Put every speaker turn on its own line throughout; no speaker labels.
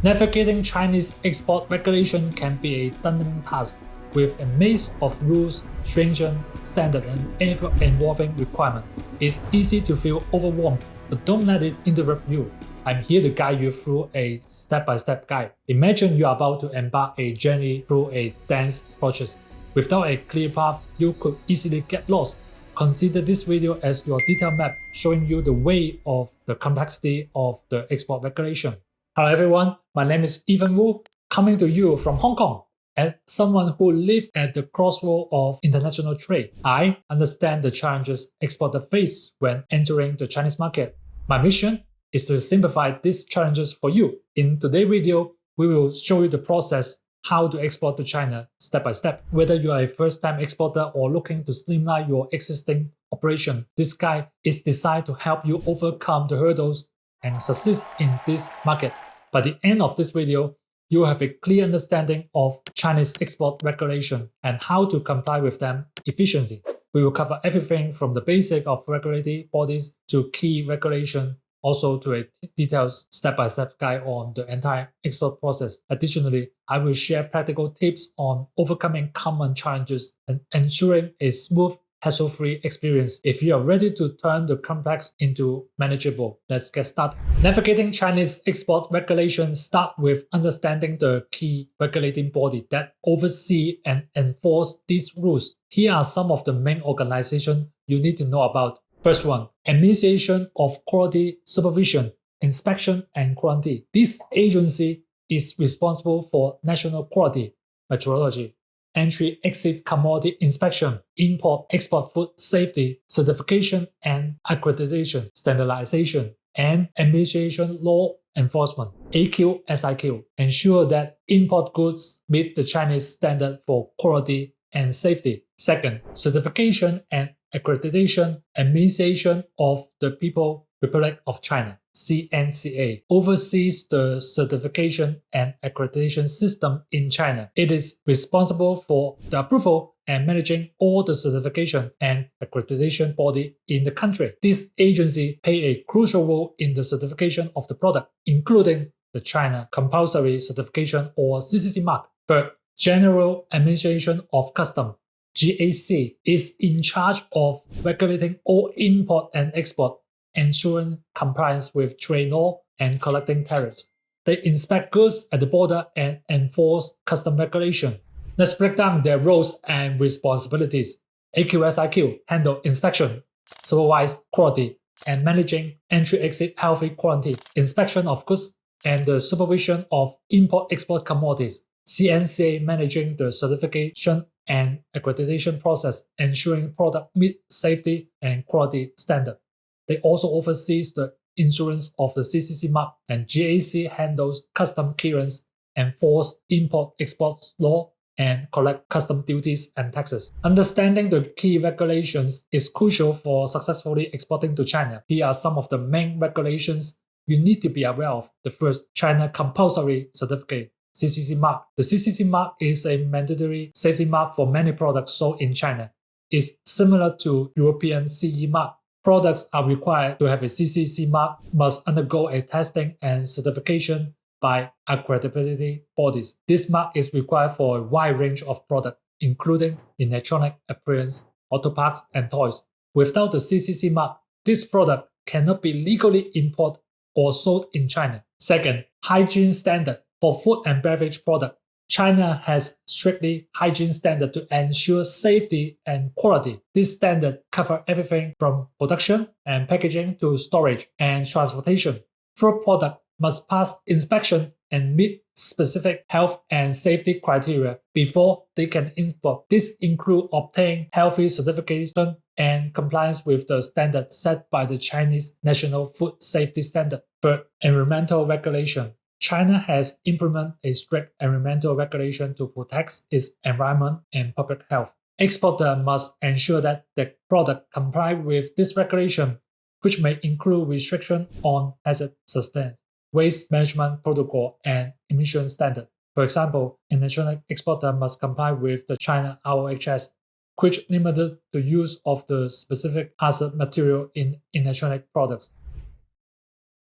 Navigating Chinese export regulation can be a daunting task, with a maze of rules, stringent standards, and ever-evolving requirements. It's easy to feel overwhelmed, but don't let it interrupt you. I'm here to guide you through a step-by-step guide. Imagine you are about to embark a journey through a dense process. Without a clear path, you could easily get lost. Consider this video as your detailed map showing you the way of the complexity of the export regulation. Hello everyone, my name is Evan Wu, coming to you from Hong Kong. As someone who lives at the crossroad of international trade, I understand the challenges exporters face when entering the Chinese market. My mission is to simplify these challenges for you. In today's video, we will show you the process how to export to China step by step. Whether you are a first-time exporter or looking to streamline your existing operation, this guide is designed to help you overcome the hurdles and succeed in this market. By the end of this video, you will have a clear understanding of Chinese export regulation and how to comply with them efficiently. We will cover everything from the basic of regulatory bodies to key regulation, also to a detailed step-by-step guide on the entire export process. Additionally, I will share practical tips on overcoming common challenges and ensuring a smooth, hassle-free experience. If you are ready to turn the complex into manageable, let's get started. Navigating Chinese export regulations start with understanding the key regulating body that oversee and enforce these rules. Here are some of the main organizations you need to know about. First one, Administration of Quality Supervision, Inspection and Quality. This agency is responsible for national quality, metrology, entry-exit commodity inspection, import-export food safety, certification and accreditation, standardization, and administration law enforcement. AQSIQ ensure that import goods meet the Chinese standard for quality and safety. Second, Certification and Accreditation Administration of the People's Republic of China, CNCA, oversees the certification and accreditation system in China. It is responsible for the approval and managing all the certification and accreditation body in the country. This agency plays a crucial role in the certification of the product, including the China Compulsory Certification or CCC mark. Third, General Administration of Customs, GAC, is in charge of regulating all import and export, ensuring compliance with trade law and collecting tariffs. They inspect goods at the border and enforce custom regulation. Let's break down their roles and responsibilities. AQSIQ handle inspection, supervise quality, and managing entry-exit healthy quality, inspection of goods, and the supervision of import-export commodities. CNCA managing the certification and accreditation process, ensuring product meet safety and quality standard. They also oversees the insurance of the CCC mark, and GAC handles custom clearance, enforce import-export law, and collect custom duties and taxes. Understanding the key regulations is crucial for successfully exporting to China. Here are some of the main regulations you need to be aware of. The first, China Compulsory Certificate, CCC mark. The CCC mark is a mandatory safety mark for many products sold in China. It's similar to European CE mark. Products are required to have a CCC mark, must undergo a testing and certification by accredited bodies. This mark is required for a wide range of products, including electronic appliances, auto parts, and toys. Without the CCC mark, this product cannot be legally imported or sold in China. Second, hygiene standard. For food and beverage products, China has strictly hygiene standards to ensure safety and quality. This standard covers everything from production and packaging to storage and transportation. Food products must pass inspection and meet specific health and safety criteria before they can import. This includes obtaining healthy certification and compliance with the standards set by the Chinese National Food Safety Standard. Third, environmental regulation. China has implemented a strict environmental regulation to protect its environment and public health. Exporters must ensure that the product complies with this regulation, which may include restrictions on hazard sustained, waste management protocol, and emission standards. For example, an electronic exporter must comply with the China RoHS, which limited the use of the specific hazard material in electronic products.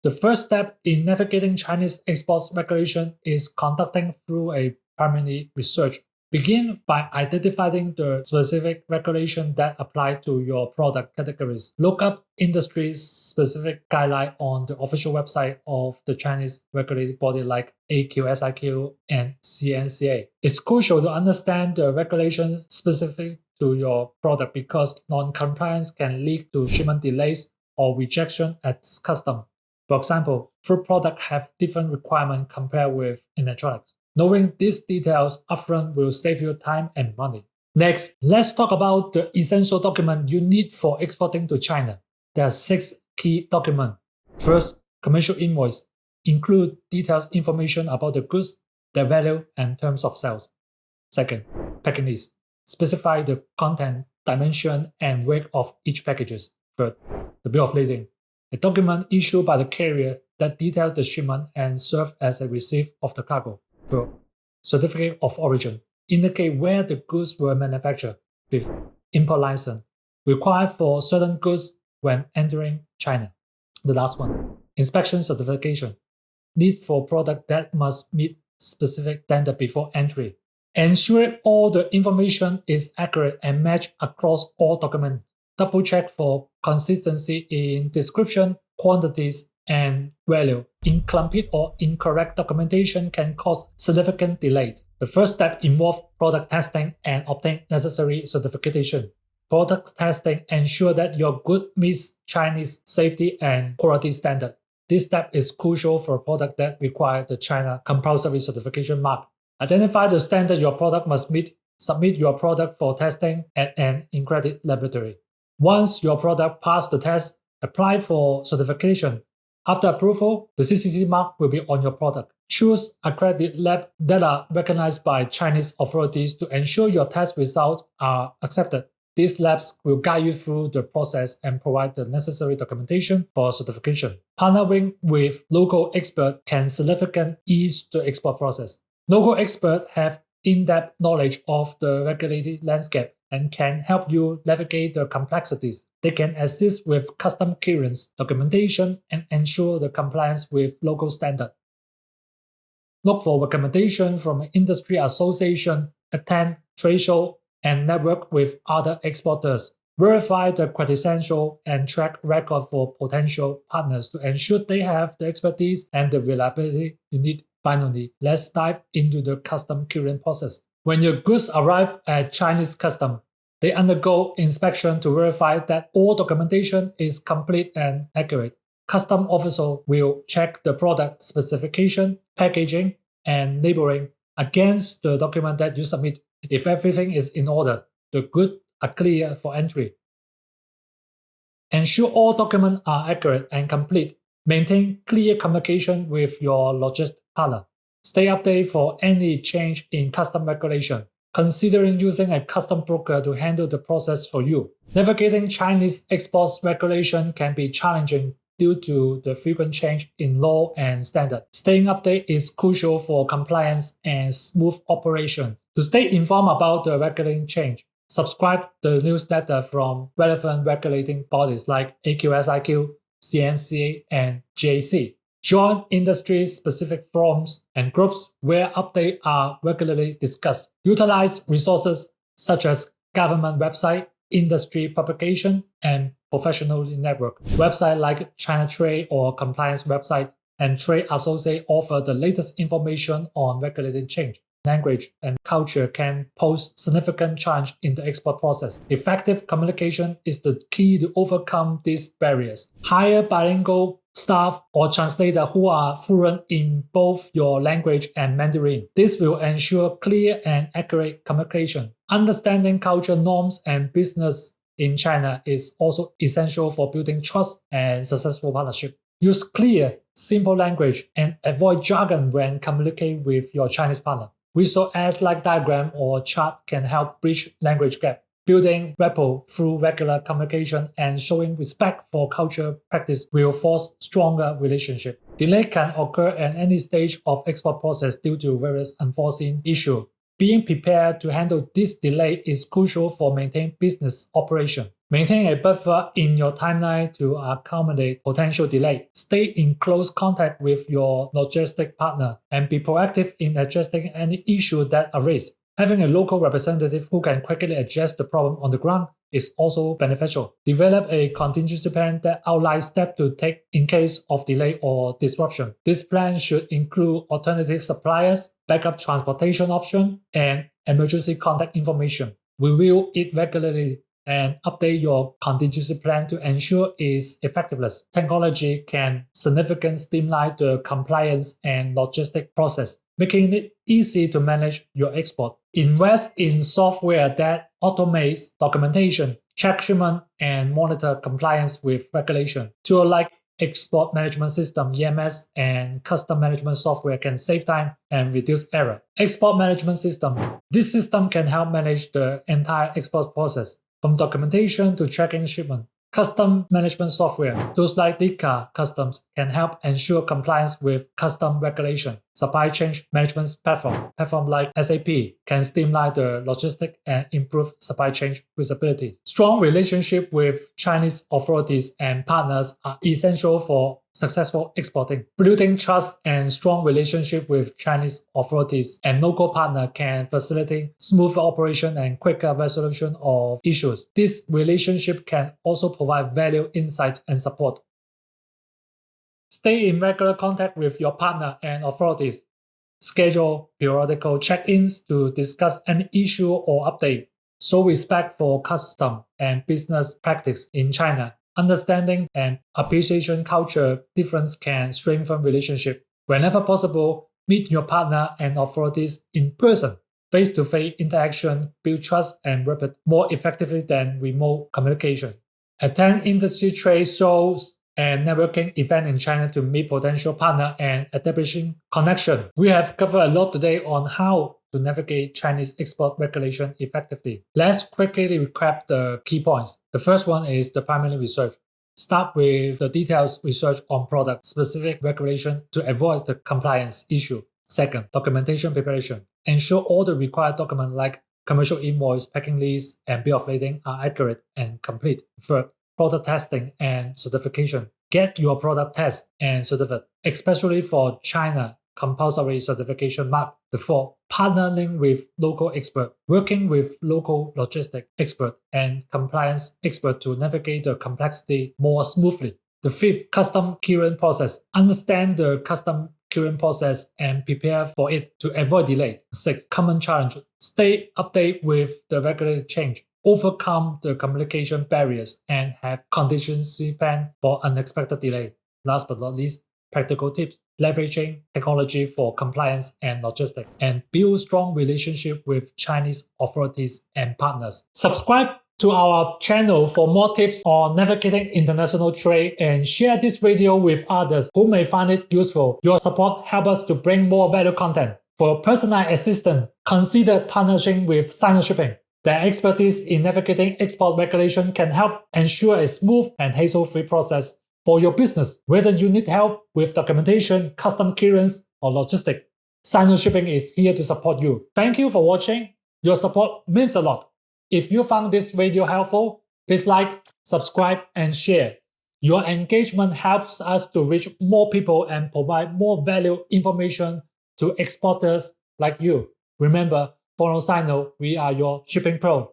The first step in navigating Chinese export regulation is conducting through a primary research. Begin by identifying the specific regulation that apply to your product categories. Look up industry-specific guideline on the official website of the Chinese regulatory body like AQSIQ and CNCA. It's crucial to understand the regulations specific to your product because non-compliance can lead to shipment delays or rejection at custom. For example, fruit products have different requirements compared with electronics. Knowing these details upfront will save you time and money. Next, let's talk about the essential document you need for exporting to China. There are 6 key documents. First, commercial invoice. Include detailed information about the goods, their value, and terms of sales. Second, packing list. Specify the content, dimension, and weight of each package. Third, the bill of lading. A document issued by the carrier that details the shipment and serves as a receipt of the cargo. Third, certificate of origin. Indicate where the goods were manufactured. Fifth, import license. Required for certain goods when entering China. The last one, inspection certification. Need for product that must meet specific standard before entry. Ensure all the information is accurate and match across all documents. Double check for consistency in description, quantities, and value. Incomplete or incorrect documentation can cause significant delays. The first step involves product testing and obtain necessary certification. Product testing ensure that your good meets Chinese safety and quality standard. This step is crucial for products that require the China compulsory certification mark. Identify the standard your product must meet. Submit your product for testing at an accredited laboratory. Once your product passes the test, apply for certification. After approval, the CCC mark will be on your product. Choose accredited labs that are recognized by Chinese authorities to ensure your test results are accepted. These labs will guide you through the process and provide the necessary documentation for certification. Partnering with local experts can significantly ease the export process. Local experts have in-depth knowledge of the regulatory landscape and can help you navigate the complexities. They can assist with custom clearance, documentation, and ensure the compliance with local standards. Look for recommendations from an industry association, attend trade show, and network with other exporters. Verify the credential and track record for potential partners to ensure they have the expertise and the reliability you need. Finally, let's dive into the custom clearance process. When your goods arrive at Chinese customs, they undergo inspection to verify that all documentation is complete and accurate. Custom officials will check the product specification, packaging, and labeling against the document that you submit. If everything is in order, the goods are clear for entry. Ensure all documents are accurate and complete. Maintain clear communication with your logistics partner. Stay updated for any change in custom regulation. Considering using a custom broker to handle the process for you. Navigating Chinese export regulation can be challenging due to the frequent change in law and standard. Staying updated is crucial for compliance and smooth operation. To stay informed about the regulating change, subscribe to the newsletter from relevant regulating bodies like AQSIQ, CNCA, and JAC. Join industry-specific forums and groups where updates are regularly discussed. Utilize resources such as government website, industry publication, and professional network. Websites like China Trade or Compliance website and Trade Associate offer the latest information on regulated change. Language and culture can pose significant challenge in the export process. Effective communication is the key to overcome these barriers. Hire bilingual staff or translator who are fluent in both your language and Mandarin. This will ensure clear and accurate communication. Understanding cultural norms and business in China is also essential for building trust and successful partnership. Use clear, simple language and avoid jargon when communicating with your Chinese partner. Resources like diagram or chart can help bridge language gap. Building rapport through regular communication and showing respect for cultural practice will force stronger relationship. Delay can occur at any stage of export process due to various unforeseen issues. Being prepared to handle this delay is crucial for maintaining business operation. Maintain a buffer in your timeline to accommodate potential delay. Stay in close contact with your logistic partner and be proactive in adjusting any issue that arises. Having a local representative who can quickly address the problem on the ground is also beneficial. Develop a contingency plan that outlines steps to take in case of delay or disruption. This plan should include alternative suppliers, backup transportation options, and emergency contact information. Review it regularly and update your contingency plan to ensure its effectiveness. Technology can significantly streamline the compliance and logistic process, making it easy to manage your export. Invest in software that automates documentation, check shipment, and monitor compliance with regulation. Tools like Export Management System (EMS) and Custom Management Software can save time and reduce error. Export Management System. This system can help manage the entire export process, from documentation to tracking shipment. Custom management software. Tools like DICA Customs can help ensure compliance with custom regulation. Supply chain management platform. Platform like SAP can streamline the logistics and improve supply chain visibility. Strong relationship with Chinese authorities and partners are essential for successful exporting. Building trust and strong relationship with Chinese authorities and local partners can facilitate smoother operation and quicker resolution of issues. This relationship can also provide value, insight, and support. Stay in regular contact with your partner and authorities. Schedule periodical check-ins to discuss any issue or update. Show respect for custom and business practice in China. Understanding and appreciation culture difference can strengthen relationship. Whenever possible, meet your partner and authorities in person. Face-to-face interaction build trust and rapport more effectively than remote communication. Attend industry trade shows and networking events in China to meet potential partners and establishing connection. We have covered a lot today on how to navigate Chinese export regulation effectively. Let's quickly recap the key points. The first one is the primary research. Start with the detailed research on product-specific regulation to avoid the compliance issue. Second, documentation preparation. Ensure all the required documents like commercial invoice, packing list, and bill of lading are accurate and complete. Third, product testing and certification. Get your product test and certificate, especially for China compulsory certification mark. The fourth, partnering with local expert, working with local logistic expert and compliance expert to navigate the complexity more smoothly. The fifth, custom clearance process. Understand the custom clearance process and prepare for it to avoid delay. Sixth, common challenge. Stay updated with the regulatory change. Overcome the communication barriers and have contingency plan for unexpected delay. Last but not least, practical tips. Leveraging technology for compliance and logistics, and build strong relationship with Chinese authorities and partners. Subscribe to our channel for more tips on navigating international trade and share this video with others who may find it useful. Your support helps us to bring more value content. For personal assistance, consider partnering with Sinoshipping. Their expertise in navigating export regulation can help ensure a smooth and hassle-free process for your business, whether you need help with documentation, custom clearance, or logistics. Sinoshipping is here to support you. Thank you for watching. Your support means a lot. If you found this video helpful, please like, subscribe, and share. Your engagement helps us to reach more people and provide more value information to exporters like you. Remember, follow Sino, we are your shipping pro.